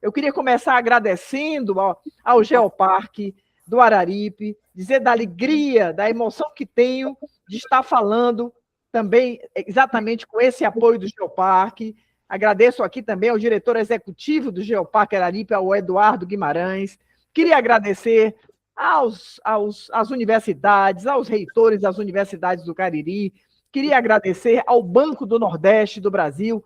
Eu queria começar agradecendo ao Geoparque do Araripe, dizer da alegria, da emoção que tenho de estar falando também exatamente com esse apoio do Geoparque. Agradeço aqui também ao diretor executivo do Geoparque Araripe, ao Eduardo Guimarães. Queria agradecer às universidades, aos reitores das universidades do Cariri. Queria agradecer ao Banco do Nordeste do Brasil,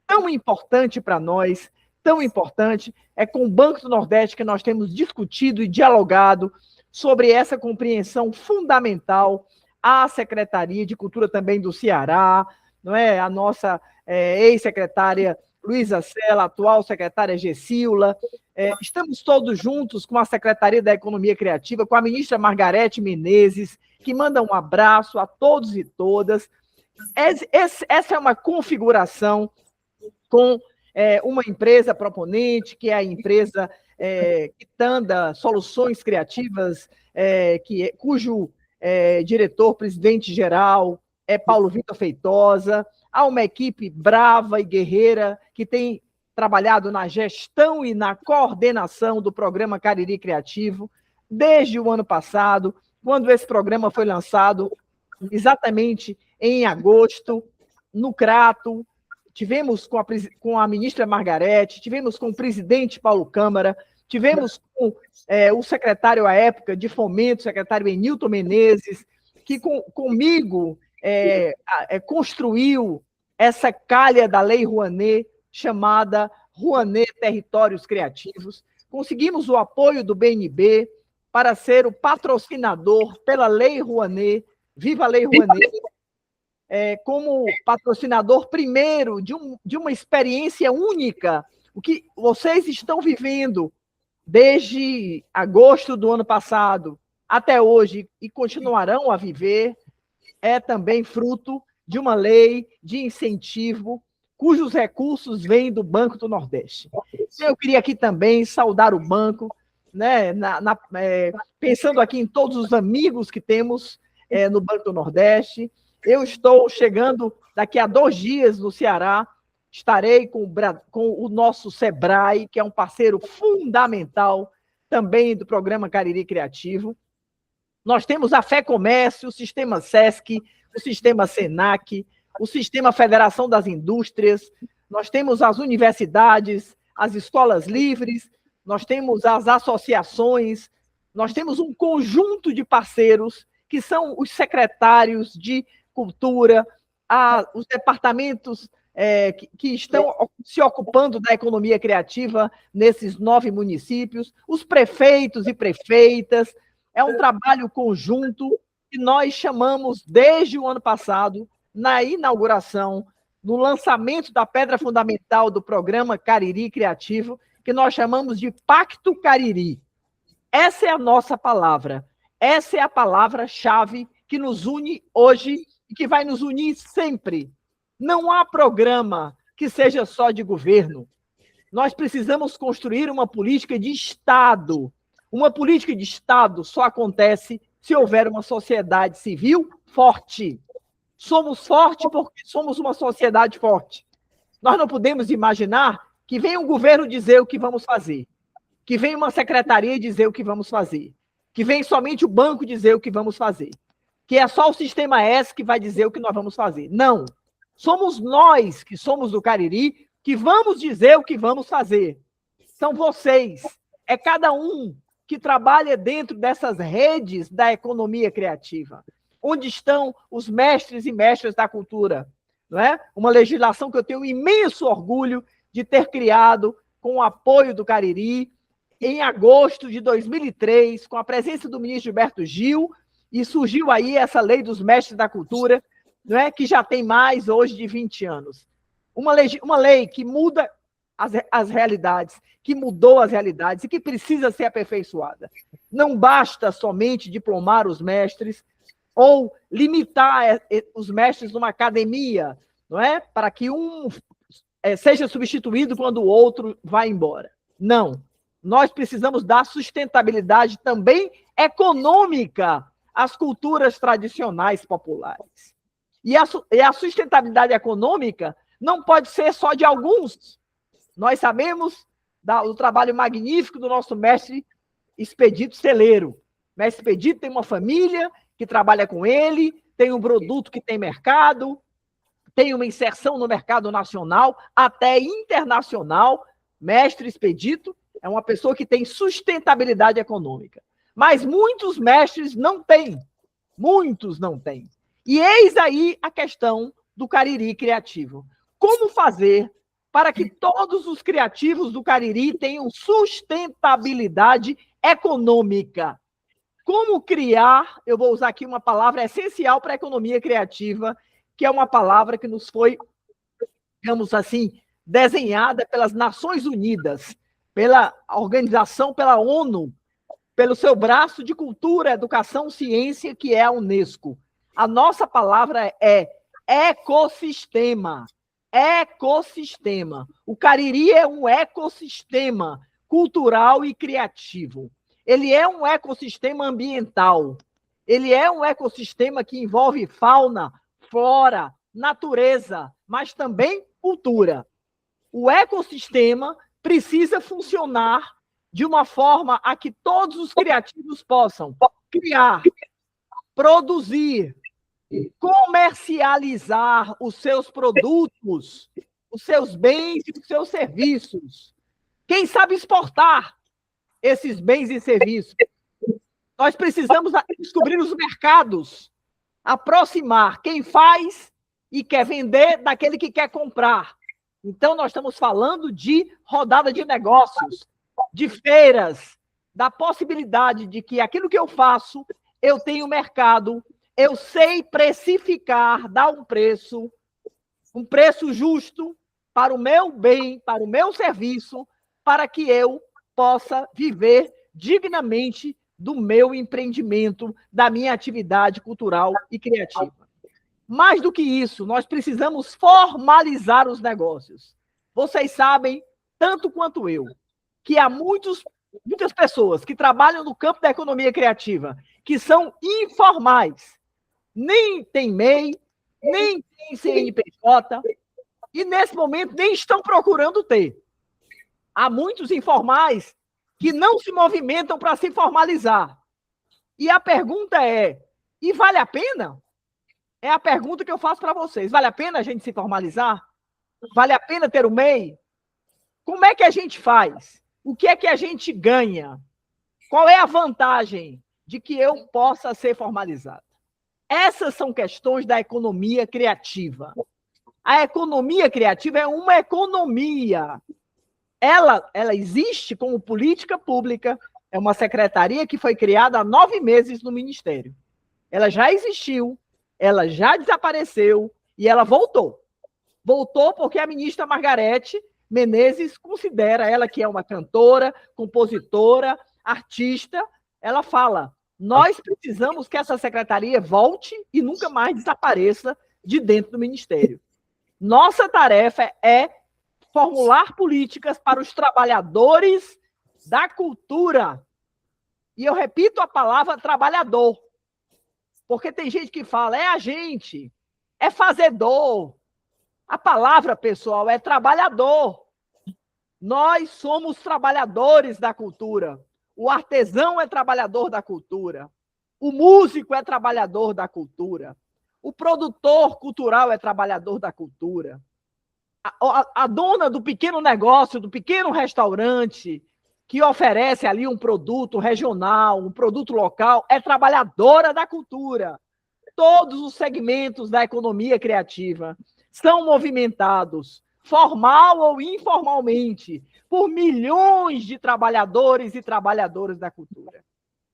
tão importante para nós, tão importante. É com o Banco do Nordeste que nós temos discutido e dialogado sobre essa compreensão fundamental à Secretaria de Cultura também do Ceará, não é? A nossa ex-secretária Luísa Sela, atual secretária Gessila. Estamos todos juntos com a Secretaria da Economia Criativa, com a ministra Margarete Menezes, que manda um abraço a todos e todas. Essa é uma configuração com uma empresa proponente, que é a empresa Quitanda Soluções Criativas, cujo diretor, presidente-geral, é Paulo Vitor Feitosa. Há uma equipe brava e guerreira que tem trabalhado na gestão e na coordenação do programa Cariri Criativo desde o ano passado, quando esse programa foi lançado exatamente em agosto, no Crato. Tivemos com a ministra Margarete, tivemos com o presidente Paulo Câmara, tivemos com o secretário à época de Fomento, o secretário Enilton Menezes, que comigo construiu essa calha da Lei Rouanet, chamada Rouanet Territórios Criativos. Conseguimos o apoio do BNB para ser o patrocinador pela Lei Rouanet, Viva a Lei Rouanet, como patrocinador primeiro de uma experiência única. O que vocês estão vivendo desde agosto do ano passado até hoje e continuarão a viver é também fruto de uma lei de incentivo cujos recursos vêm do Banco do Nordeste. Eu queria aqui também saudar o banco, né, pensando aqui em todos os amigos que temos no Banco do Nordeste. Eu estou chegando daqui a 2 dias no Ceará, estarei com o nosso SEBRAE, que é um parceiro fundamental também do programa Cariri Criativo. Nós temos a Fé Comércio, o Sistema SESC, o Sistema SENAC, o Sistema Federação das Indústrias, nós temos as universidades, as escolas livres, nós temos as associações, nós temos um conjunto de parceiros que são os secretários de cultura, os departamentos que estão se ocupando da economia criativa nesses 9 municípios, os prefeitos e prefeitas. É um trabalho conjunto que nós chamamos, desde o ano passado, na inauguração, no lançamento da pedra fundamental do programa Cariri Criativo, que nós chamamos de Pacto Cariri. Essa é a nossa palavra. Essa é a palavra-chave que nos une hoje e que vai nos unir sempre. Não há programa que seja só de governo. Nós precisamos construir uma política de Estado. Uma política de Estado só acontece se houver uma sociedade civil forte. Somos fortes porque somos uma sociedade forte. Nós não podemos imaginar que venha um governo dizer o que vamos fazer, que venha uma secretaria dizer o que vamos fazer, que venha somente o banco dizer o que vamos fazer, que é só o Sistema S que vai dizer o que nós vamos fazer. Não. Somos nós, que somos do Cariri, que vamos dizer o que vamos fazer. São vocês. É cada um que trabalha dentro dessas redes da economia criativa, onde estão os mestres e mestras da cultura. Não é? Uma legislação que eu tenho imenso orgulho de ter criado com o apoio do Cariri, em agosto de 2003, com a presença do ministro Gilberto Gil, e surgiu aí essa lei dos mestres da cultura, não é? Que já tem mais hoje de 20 anos. Uma lei que muda as realidades, que mudou as realidades e que precisa ser aperfeiçoada. Não basta somente diplomar os mestres ou limitar os mestres numa academia, não é? Para que um seja substituído quando o outro vai embora. Não. Nós precisamos dar sustentabilidade também econômica às culturas tradicionais populares. E a sustentabilidade econômica não pode ser só de alguns. Nós sabemos do trabalho magnífico do nosso mestre Expedito Celeiro. Mestre Expedito tem uma família que trabalha com ele, tem um produto que tem mercado, tem uma inserção no mercado nacional, até internacional. Mestre Expedito é uma pessoa que tem sustentabilidade econômica. Mas muitos mestres não têm. Muitos não têm. E eis aí a questão do Cariri criativo. Como fazer para que todos os criativos do Cariri tenham sustentabilidade econômica? Como criar, eu vou usar aqui uma palavra essencial para a economia criativa, que é uma palavra que nos foi, digamos assim, desenhada pelas Nações Unidas, pela organização, pela ONU, pelo seu braço de cultura, educação, ciência, que é a Unesco. A nossa palavra é ecossistema. Ecossistema. O Cariri é um ecossistema cultural e criativo. Ele é um ecossistema ambiental. Ele é um ecossistema que envolve fauna, flora, natureza, mas também cultura. O ecossistema precisa funcionar de uma forma a que todos os criativos possam criar, produzir, comercializar os seus produtos, os seus bens e os seus serviços. Quem sabe exportar esses bens e serviços? Nós precisamos descobrir os mercados, aproximar quem faz e quer vender daquele que quer comprar. Então, nós estamos falando de rodada de negócios, de feiras, da possibilidade de que aquilo que eu faço, eu tenho mercado, eu sei precificar, dar um preço justo para o meu bem, para o meu serviço, para que eu possa viver dignamente do meu empreendimento, da minha atividade cultural e criativa. Mais do que isso, nós precisamos formalizar os negócios. Vocês sabem, tanto quanto eu, que há muitas pessoas que trabalham no campo da economia criativa, que são informais, nem tem MEI, nem tem CNPJ, e nesse momento nem estão procurando ter. Há muitos informais que não se movimentam para se formalizar. E a pergunta é, e vale a pena? É a pergunta que eu faço para vocês. Vale a pena a gente se formalizar? Vale a pena ter o MEI? Como é que a gente faz? O que é que a gente ganha? Qual é a vantagem de que eu possa ser formalizado? Essas são questões da economia criativa. A economia criativa é uma economia. Ela existe como política pública, é uma secretaria que foi criada há 9 meses no Ministério. Ela já existiu, ela já desapareceu e ela voltou. Voltou porque a ministra Margarete Menezes considera, ela que é uma cantora, compositora, artista, ela fala, nós precisamos que essa secretaria volte e nunca mais desapareça de dentro do Ministério. Nossa tarefa é formular políticas para os trabalhadores da cultura. E eu repito a palavra trabalhador, porque tem gente que fala, é agente, é fazedor. A palavra, pessoal, é trabalhador. Nós somos trabalhadores da cultura. O artesão é trabalhador da cultura. O músico é trabalhador da cultura. O produtor cultural é trabalhador da cultura. A dona do pequeno negócio, do pequeno restaurante, que oferece ali um produto regional, um produto local, é trabalhadora da cultura. Todos os segmentos da economia criativa são movimentados, formal ou informalmente, por milhões de trabalhadores e trabalhadoras da cultura.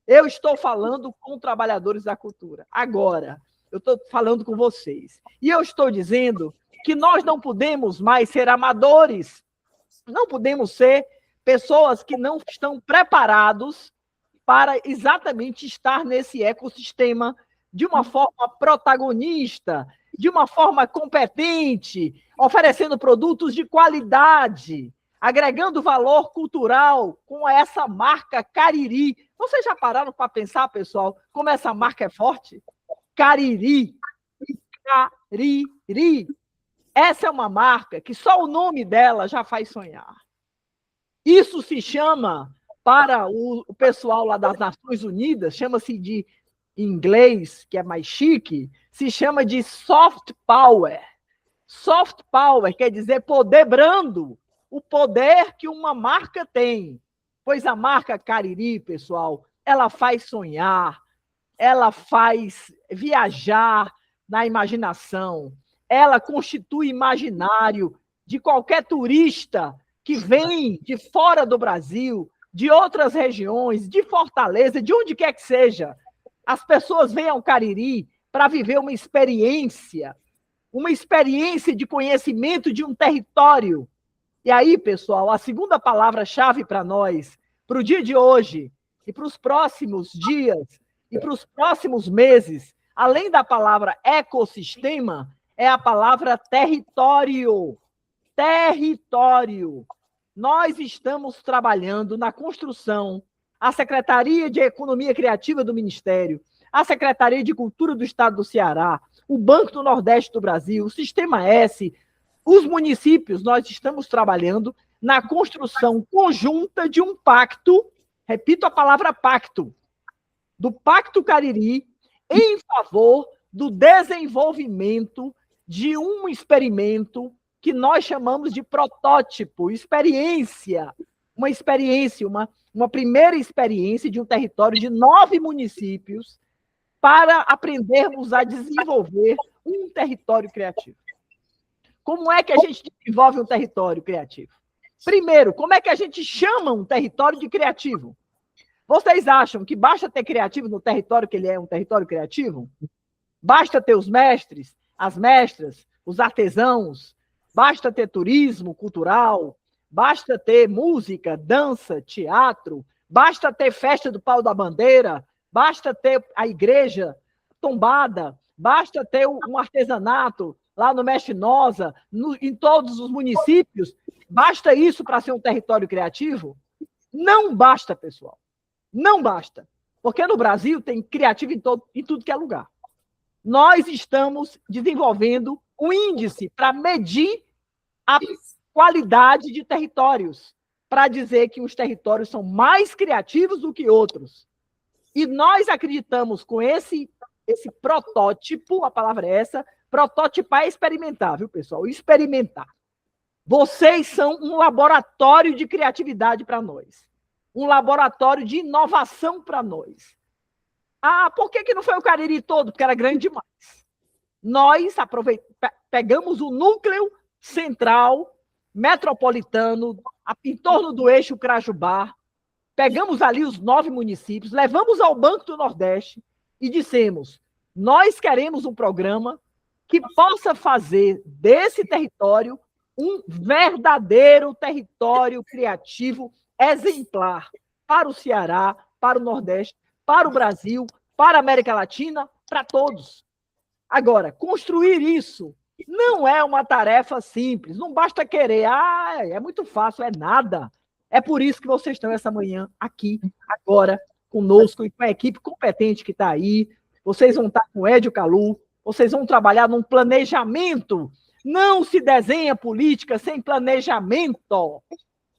Eu estou falando com trabalhadores da cultura. Agora, eu estou falando com vocês. E eu estou dizendo que nós não podemos mais ser amadores, não podemos ser pessoas que não estão preparados para exatamente estar nesse ecossistema de uma forma protagonista, de uma forma competente, oferecendo produtos de qualidade, agregando valor cultural com essa marca Cariri. Vocês já pararam para pensar, pessoal, como essa marca é forte? Cariri. Cariri. Essa é uma marca que só o nome dela já faz sonhar. Isso se chama, para o pessoal lá das Nações Unidas, chama-se de, em inglês, que é mais chique, se chama de soft power. Soft power quer dizer poder brando, o poder que uma marca tem. Pois a marca Cariri, pessoal, ela faz sonhar, ela faz viajar na imaginação, ela constitui imaginário de qualquer turista que vem de fora do Brasil, de outras regiões, de Fortaleza, de onde quer que seja. As pessoas vêm ao Cariri para viver uma experiência de conhecimento de um território. E aí, pessoal, a segunda palavra-chave para nós, para o dia de hoje, e para os próximos dias, e para os próximos meses, além da palavra ecossistema, é a palavra território. Território. Nós estamos trabalhando na construção, a Secretaria de Economia Criativa do Ministério, a Secretaria de Cultura do Estado do Ceará, o Banco do Nordeste do Brasil, o Sistema S, os municípios, nós estamos trabalhando na construção conjunta de um pacto, repito a palavra pacto, do Pacto Cariri, em favor do desenvolvimento de um experimento que nós chamamos de protótipo, experiência, uma primeira experiência de um território de 9 municípios para aprendermos a desenvolver um território criativo. Como é que a gente desenvolve um território criativo? Primeiro, como é que a gente chama um território de criativo? Vocês acham que basta ter criativo no território que ele é um território criativo? Basta ter os mestres, as mestras, os artesãos, basta ter turismo cultural, basta ter música, dança, teatro, basta ter festa do Pau da Bandeira, basta ter a igreja tombada, basta ter um artesanato lá no Mestre Nosa, em todos os municípios. Basta isso para ser um território criativo? Não basta, pessoal. Não basta. Porque no Brasil tem criativo em tudo que é lugar. Nós estamos desenvolvendo um índice para medir a qualidade de territórios, para dizer que os territórios são mais criativos do que outros. E nós acreditamos com esse protótipo, a palavra é essa, prototipar é experimentar, viu, pessoal? Experimentar. Vocês são um laboratório de criatividade para nós. Um laboratório de inovação para nós. Ah, por que não foi o Cariri todo? Porque era grande demais. Nós pegamos o núcleo central, metropolitano, em torno do eixo Crajubá, pegamos ali os 9 municípios, levamos ao Banco do Nordeste e dissemos, nós queremos um programa que possa fazer desse território um verdadeiro território criativo exemplar para o Ceará, para o Nordeste, para o Brasil, para a América Latina, para todos. Agora, construir isso não é uma tarefa simples, não basta querer, é muito fácil, é nada. É por isso que vocês estão essa manhã aqui, agora, conosco e com a equipe competente que está aí. Vocês vão estar com o Edio Calu, vocês vão trabalhar num planejamento. Não se desenha política sem planejamento.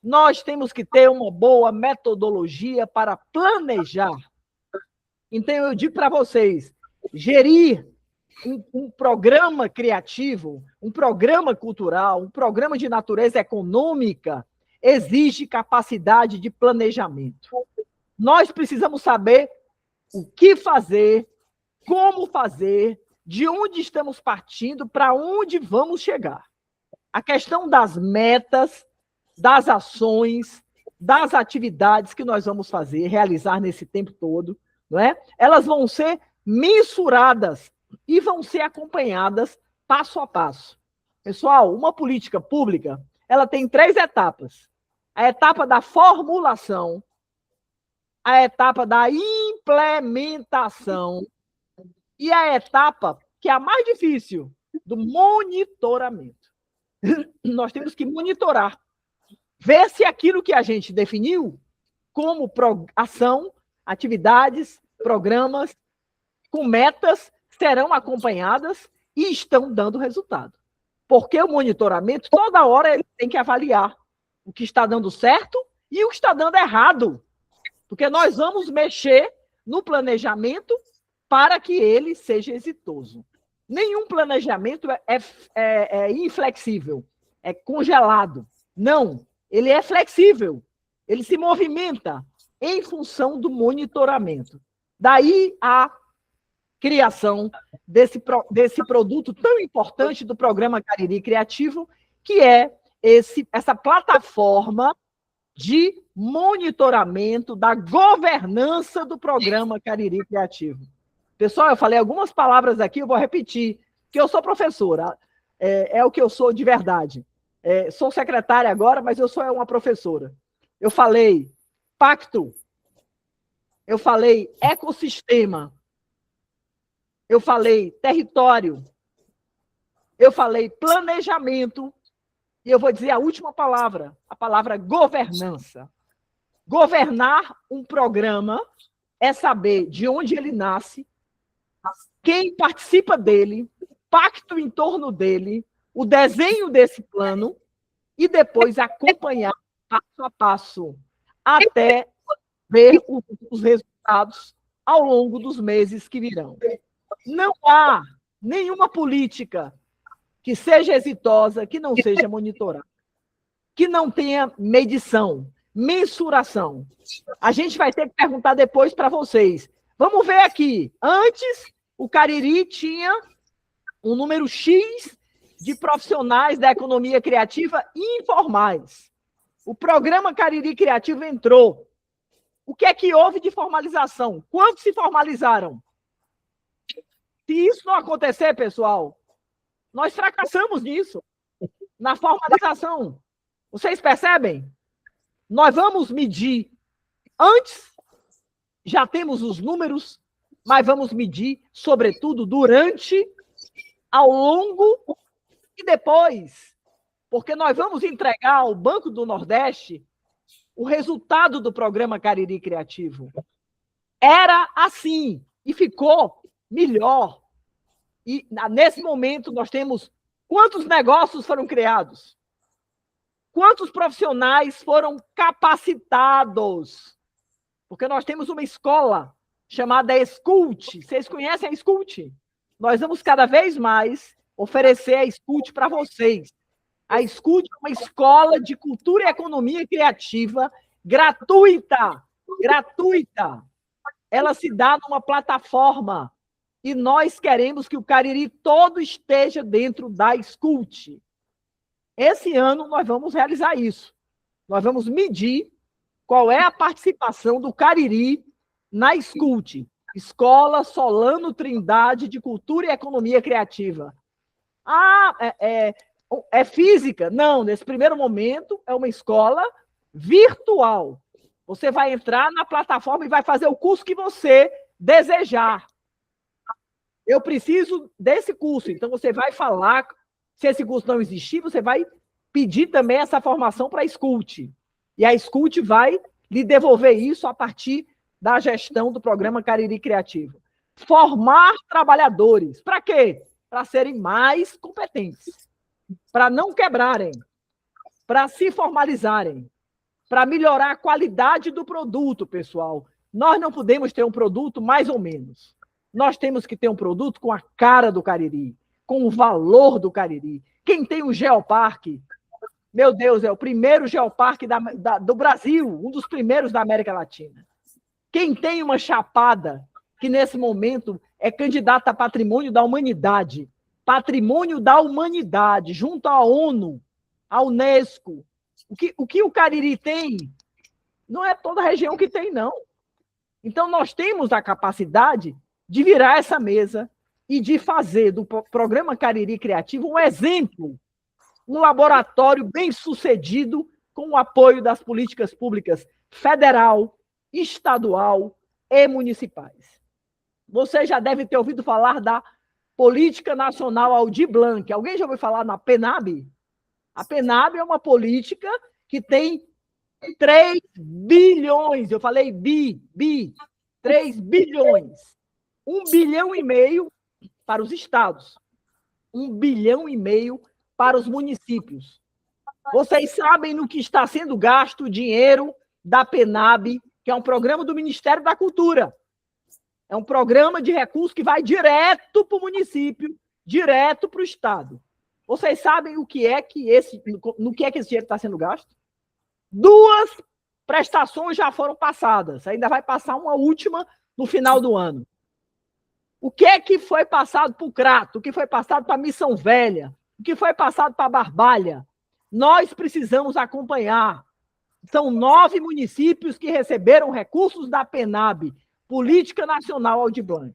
Nós temos que ter uma boa metodologia para planejar. Então, eu digo para vocês, gerir um programa criativo, um programa cultural, um programa de natureza econômica, exige capacidade de planejamento. Nós precisamos saber o que fazer, como fazer, de onde estamos partindo, para onde vamos chegar. A questão das metas, das ações, das atividades que nós vamos fazer, realizar nesse tempo todo, não é? Elas vão ser mensuradas e vão ser acompanhadas passo a passo. Pessoal, uma política pública, ela tem 3 etapas. A etapa da formulação, a etapa da implementação e a etapa, que é a mais difícil, do monitoramento. Nós temos que monitorar, ver se aquilo que a gente definiu como ação, atividades, programas, com metas, serão acompanhadas e estão dando resultado. Porque o monitoramento, toda hora, ele tem que avaliar o que está dando certo E o que está dando errado, porque nós vamos mexer no planejamento para que ele seja exitoso. Nenhum planejamento é inflexível, é congelado. Não, ele é flexível, ele se movimenta em função do monitoramento. Daí a criação desse produto tão importante do Programa Cariri Criativo, que é essa plataforma de monitoramento da governança do Programa Cariri Criativo. Pessoal, eu falei algumas palavras aqui, eu vou repetir, que eu sou professora, é o que eu sou de verdade. Sou secretária agora, mas eu sou uma professora. Eu falei pacto, eu falei ecossistema, eu falei território, eu falei planejamento, e eu vou dizer a última palavra, a palavra governança. Governar um programa é saber de onde ele nasce, quem participa dele, o pacto em torno dele, o desenho desse plano, e depois acompanhar passo a passo, até ver os resultados ao longo dos meses que virão. Não há nenhuma política que seja exitosa, que não seja monitorada, que não tenha medição, mensuração. A gente vai ter que perguntar depois para vocês. Vamos ver aqui. Antes, o Cariri tinha um número X de profissionais da economia criativa informais. O programa Cariri Criativo entrou. O que é que houve de formalização? Quantos se formalizaram? Se isso não acontecer, pessoal, nós fracassamos nisso, na formalização. Vocês percebem? Nós vamos medir antes, já temos os números, mas vamos medir, sobretudo, durante, ao longo e depois. Porque nós vamos entregar ao Banco do Nordeste o resultado do programa Cariri Criativo. Era assim, e ficou melhor. E, nesse momento, nós temos quantos negócios foram criados? Quantos profissionais foram capacitados? Porque nós temos uma escola chamada Escute. Vocês conhecem a Escute? Nós vamos cada vez mais oferecer a Escute para vocês. A Escute é uma escola de cultura e economia criativa gratuita. Gratuita. Ela se dá numa plataforma. E nós queremos que o Cariri todo esteja dentro da Escute. Esse ano nós vamos realizar isso. Nós vamos medir qual é a participação do Cariri na Escute, Escola Solano Trindade de Cultura e Economia Criativa. Ah, é física? Não, nesse primeiro momento é uma escola virtual. Você vai entrar na plataforma e vai fazer o curso que você desejar. Eu preciso desse curso, então você vai falar. Se esse curso não existir, você vai pedir também essa formação para a Escute. E a Escute vai lhe devolver isso a partir da gestão do programa Cariri Criativo. Formar trabalhadores. Para quê? Para serem mais competentes. Para não quebrarem. Para se formalizarem. Para melhorar a qualidade do produto, pessoal. Nós não podemos ter um produto mais ou menos. Nós temos que ter um produto com a cara do Cariri, com o valor do Cariri. Quem tem um geoparque, meu Deus, é o primeiro geoparque do Brasil, um dos primeiros da América Latina. Quem tem uma chapada, que nesse momento é candidata a patrimônio da humanidade, junto à ONU, à Unesco. O que o Cariri tem, não é toda a região que tem, não. Então, nós temos a capacidade de virar essa mesa e de fazer do programa Cariri Criativo um exemplo, um laboratório bem-sucedido com o apoio das políticas públicas federal, estadual e municipais. Você já deve ter ouvido falar da Política Nacional Aldir Blanc. Alguém já ouviu falar na PNAB? A PNAB é uma política que tem 3 bilhões, eu falei 3 bilhões. 1,5 bilhão para os estados, 1,5 bilhão para os municípios. Vocês sabem no que está sendo gasto o dinheiro da PENAB, que é um programa do Ministério da Cultura. É um programa de recursos que vai direto para o município, direto para o Estado. Vocês sabem no que é que esse dinheiro está sendo gasto? 2 prestações já foram passadas. Ainda vai passar uma última no final do ano. O que é que foi passado para o Crato? O que foi passado para a Missão Velha? O que foi passado para a Barbalha? Nós precisamos acompanhar. São 9 municípios que receberam recursos da PENAB, Política Nacional Aldir Blanc.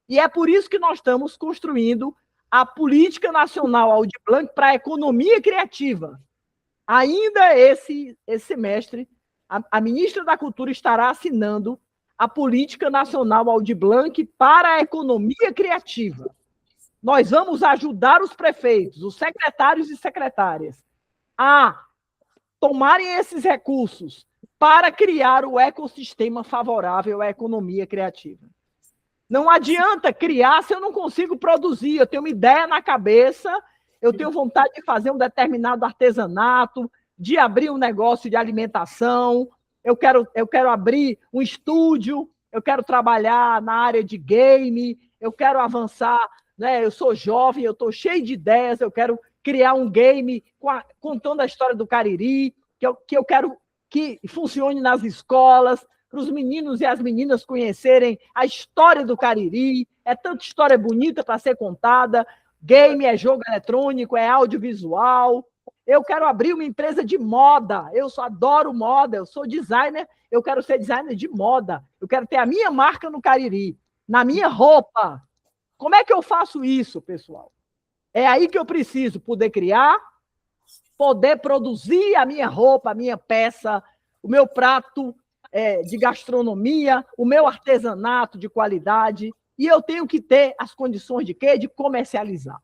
E é por isso que nós estamos construindo a Política Nacional Aldir Blanc para a economia criativa. Ainda esse semestre, a ministra da Cultura estará assinando a Política Nacional Aldir Blanc para a economia criativa. Nós vamos ajudar os prefeitos, os secretários e secretárias a tomarem esses recursos para criar o ecossistema favorável à economia criativa. Não adianta criar se eu não consigo produzir. Eu tenho uma ideia na cabeça, eu tenho vontade de fazer um determinado artesanato, de abrir um negócio de alimentação, eu quero abrir um estúdio, eu quero trabalhar na área de game, eu quero avançar, né? Eu sou jovem, eu estou cheio de ideias, eu quero criar um game contando a história do Cariri, que eu quero que funcione nas escolas, para os meninos e as meninas conhecerem a história do Cariri. É tanta história bonita para ser contada. Game é jogo eletrônico, é audiovisual. Eu quero abrir uma empresa de moda. Eu só adoro moda, eu sou designer, eu quero ser designer de moda. Eu quero ter a minha marca no Cariri, na minha roupa. Como é que eu faço isso, pessoal? É aí que eu preciso poder criar, poder produzir a minha roupa, a minha peça, o meu prato de gastronomia, o meu artesanato de qualidade, e eu tenho que ter as condições de quê? De comercializar.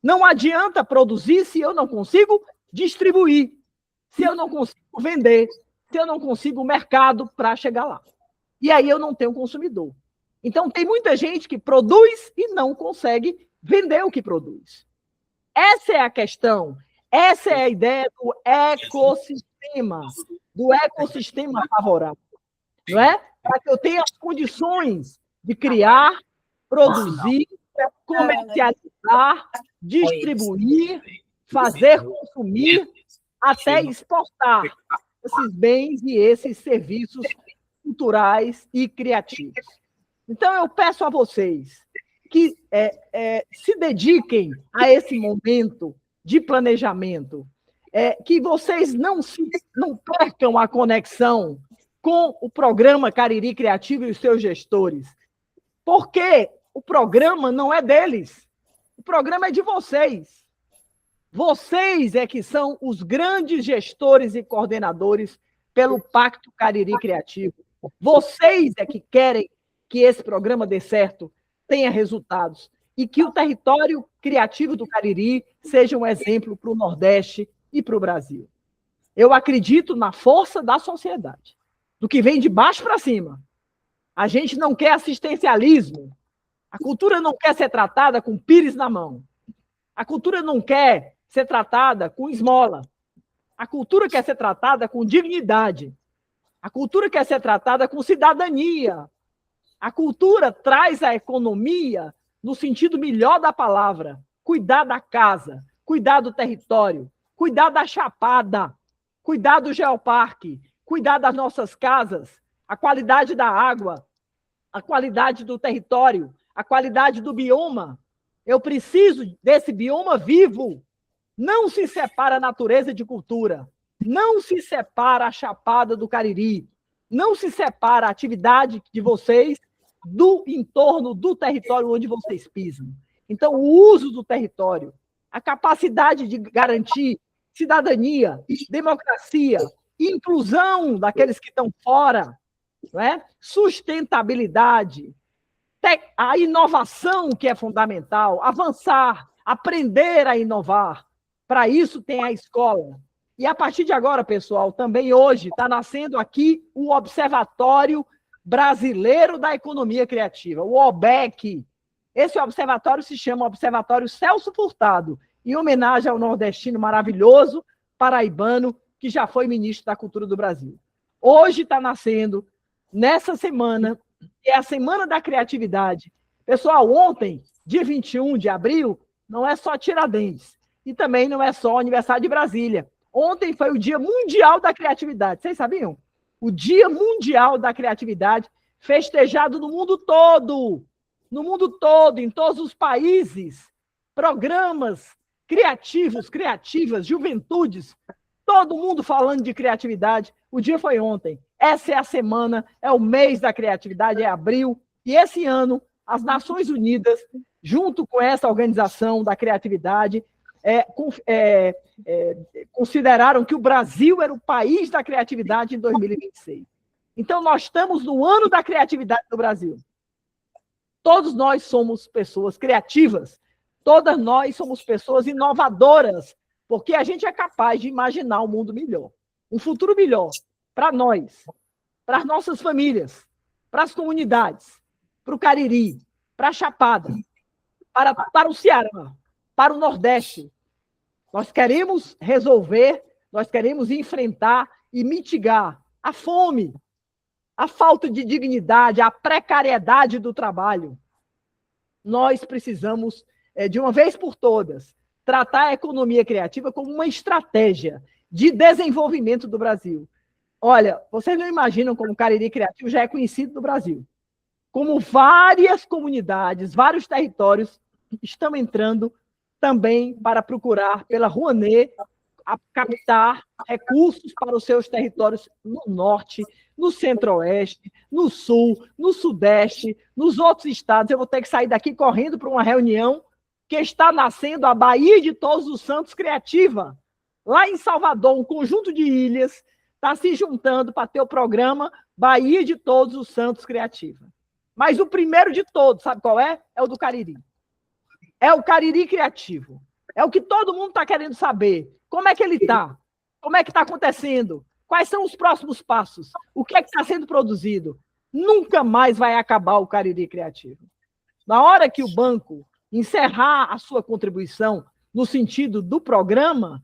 Não adianta produzir se eu não consigo distribuir, se eu não consigo vender, se eu não consigo mercado para chegar lá. E aí eu não tenho consumidor. Então, tem muita gente que produz e não consegue vender o que produz. Essa é a questão. Essa é a ideia do ecossistema favorável, não é? Para que eu tenha as condições de criar, produzir, comercializar, distribuir, fazer consumir, até exportar esses bens e esses serviços culturais e criativos. Então, eu peço a vocês que se dediquem a esse momento de planejamento, que vocês não percam a conexão com o programa Cariri Criativo e os seus gestores, porque o programa não é deles, o programa é de vocês. Vocês é que são os grandes gestores e coordenadores pelo Pacto Cariri Criativo. Vocês é que querem que esse programa dê certo, tenha resultados, e que o território criativo do Cariri seja um exemplo para o Nordeste e para o Brasil. Eu acredito na força da sociedade, do que vem de baixo para cima. A gente não quer assistencialismo. A cultura não quer ser tratada com pires na mão. A cultura não quer ser tratada com esmola. A cultura quer ser tratada com dignidade. A cultura quer ser tratada com cidadania. A cultura traz a economia no sentido melhor da palavra. Cuidar da casa, cuidar do território, cuidar da chapada, cuidar do geoparque, cuidar das nossas casas, a qualidade da água, a qualidade do território, a qualidade do bioma. Eu preciso desse bioma vivo. Não se separa a natureza de cultura. Não se separa a chapada do Cariri. Não se separa a atividade de vocês do entorno do território onde vocês pisam. Então, o uso do território, a capacidade de garantir cidadania, democracia, inclusão daqueles que estão fora, não é? Sustentabilidade, a inovação, que é fundamental, avançar, aprender a inovar. Para isso tem a escola. E a partir de agora, pessoal, também hoje está nascendo aqui o Observatório Brasileiro da Economia Criativa, o OBEC. Esse observatório se chama Observatório Celso Furtado, em homenagem ao nordestino maravilhoso, paraibano, que já foi ministro da Cultura do Brasil. Hoje está nascendo, nessa semana, que é a Semana da Criatividade. Pessoal, ontem, dia 21 de abril, não é só Tiradentes. E também não é só o aniversário de Brasília. Ontem foi o Dia Mundial da Criatividade. Vocês sabiam? O Dia Mundial da Criatividade, festejado no mundo todo. No mundo todo, em todos os países. Programas criativos, criativas, juventudes, todo mundo falando de criatividade. O dia foi ontem. Essa é a semana, é o mês da criatividade, é abril. E esse ano, as Nações Unidas, junto com essa organização da criatividade, consideraram que o Brasil era o país da criatividade em 2026. Então, nós estamos no ano da criatividade do Brasil. Todos nós somos pessoas criativas, todas nós somos pessoas inovadoras, porque a gente é capaz de imaginar um mundo melhor, um futuro melhor para nós, para as nossas famílias, para as comunidades, para o Cariri, para a Chapada, para o Ceará, para o Nordeste. Nós queremos resolver, nós queremos enfrentar e mitigar a fome, a falta de dignidade, a precariedade do trabalho. Nós precisamos, de uma vez por todas, tratar a economia criativa como uma estratégia de desenvolvimento do Brasil. Olha, vocês não imaginam como o Cariri Criativo já é conhecido no Brasil. Como várias comunidades, vários territórios estão entrando também para procurar, pela Rouanet, captar recursos para os seus territórios no norte, no centro-oeste, no sul, no sudeste, nos outros estados. Eu vou ter que sair daqui correndo para uma reunião que está nascendo a Baía de Todos os Santos Criativa. Lá em Salvador, um conjunto de ilhas está se juntando para ter o programa Baía de Todos os Santos Criativa. Mas o primeiro de todos, sabe qual é? É o do Cariri. É o Cariri Criativo. É o que todo mundo está querendo saber. Como é que ele está? Como é que está acontecendo? Quais são os próximos passos? O que é que está sendo produzido? Nunca mais vai acabar o Cariri Criativo. Na hora que o banco encerrar a sua contribuição no sentido do programa,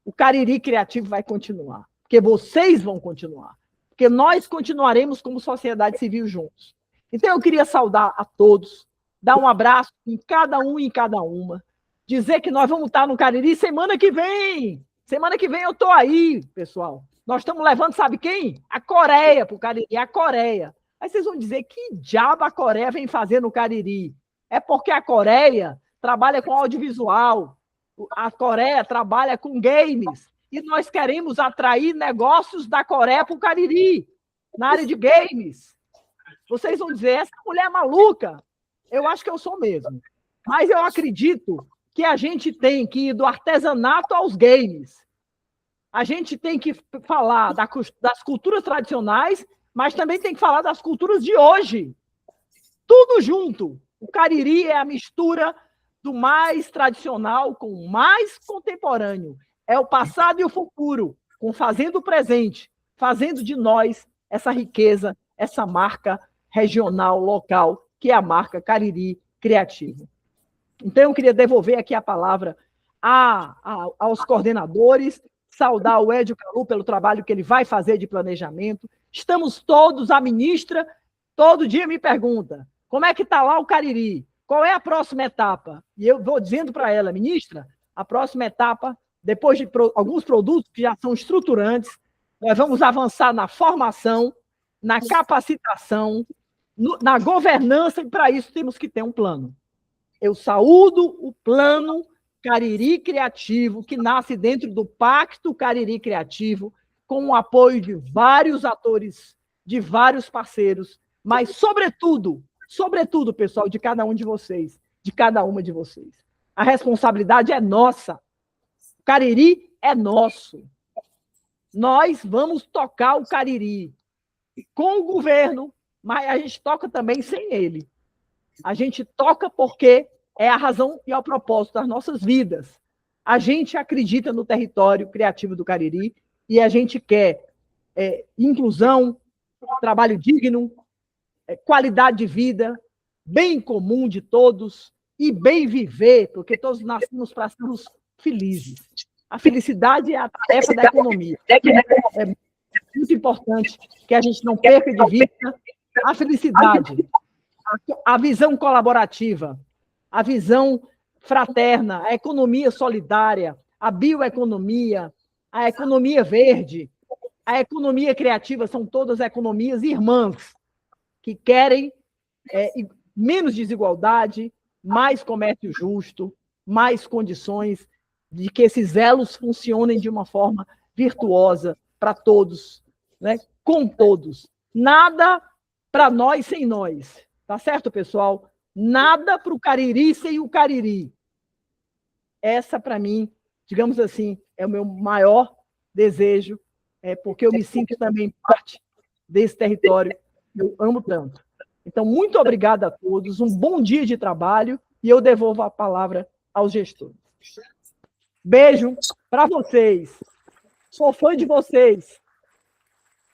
o Cariri Criativo vai continuar. Porque vocês vão continuar. Porque nós continuaremos como sociedade civil juntos. Então, eu queria saudar a todos, dar um abraço em cada um e em cada uma, dizer que nós vamos estar no Cariri semana que vem. Semana que vem eu estou aí, pessoal. Nós estamos levando, sabe quem? A Coreia para o Cariri, a Coreia. Aí vocês vão dizer, que diabo a Coreia vem fazer no Cariri? É porque a Coreia trabalha com audiovisual, a Coreia trabalha com games, e nós queremos atrair negócios da Coreia para o Cariri, na área de games. Vocês vão dizer, essa mulher é maluca. Eu acho que eu sou mesmo. Mas eu acredito que a gente tem que ir do artesanato aos games. A gente tem que falar das culturas tradicionais, mas também tem que falar das culturas de hoje. Tudo junto. O Cariri é a mistura do mais tradicional com o mais contemporâneo. É o passado e o futuro, fazendo o presente, fazendo de nós essa riqueza, essa marca regional, local, que é a marca Cariri Criativo. Então, eu queria devolver aqui a palavra aos coordenadores, saudar o Edio Calu pelo trabalho que ele vai fazer de planejamento. Estamos todos, a ministra, todo dia me pergunta, como é que está lá o Cariri? Qual é a próxima etapa? E eu vou dizendo para ela, ministra, a próxima etapa, depois de alguns produtos que já são estruturantes, nós vamos avançar na formação, na capacitação, na governança, e para isso temos que ter um plano. Eu saúdo o plano Cariri Criativo, que nasce dentro do Pacto Cariri Criativo, com o apoio de vários atores, de vários parceiros, mas, sobretudo, pessoal, de cada um de vocês, de cada uma de vocês. A responsabilidade é nossa. O Cariri é nosso. Nós vamos tocar o Cariri com o governo, mas a gente toca também sem ele. A gente toca porque é a razão e é o propósito das nossas vidas. A gente acredita no território criativo do Cariri e a gente quer inclusão, trabalho digno, qualidade de vida, bem comum de todos e bem viver, porque todos nascemos para sermos felizes. A felicidade é a tarefa da economia. muito importante que a gente não perca de vista a felicidade, a visão colaborativa, a visão fraterna, a economia solidária, a bioeconomia, a economia verde, a economia criativa, são todas economias irmãs que querem menos desigualdade, mais comércio justo, mais condições de que esses elos funcionem de uma forma virtuosa para todos, né? Com todos. Nada para nós sem nós. Tá certo, pessoal? Nada para o Cariri sem o Cariri. Essa, para mim, digamos assim, é o meu maior desejo, porque eu me sinto também parte desse território que eu amo tanto. Então, muito obrigado a todos, um bom dia de trabalho, e eu devolvo a palavra aos gestores. Beijo para vocês. Sou fã de vocês.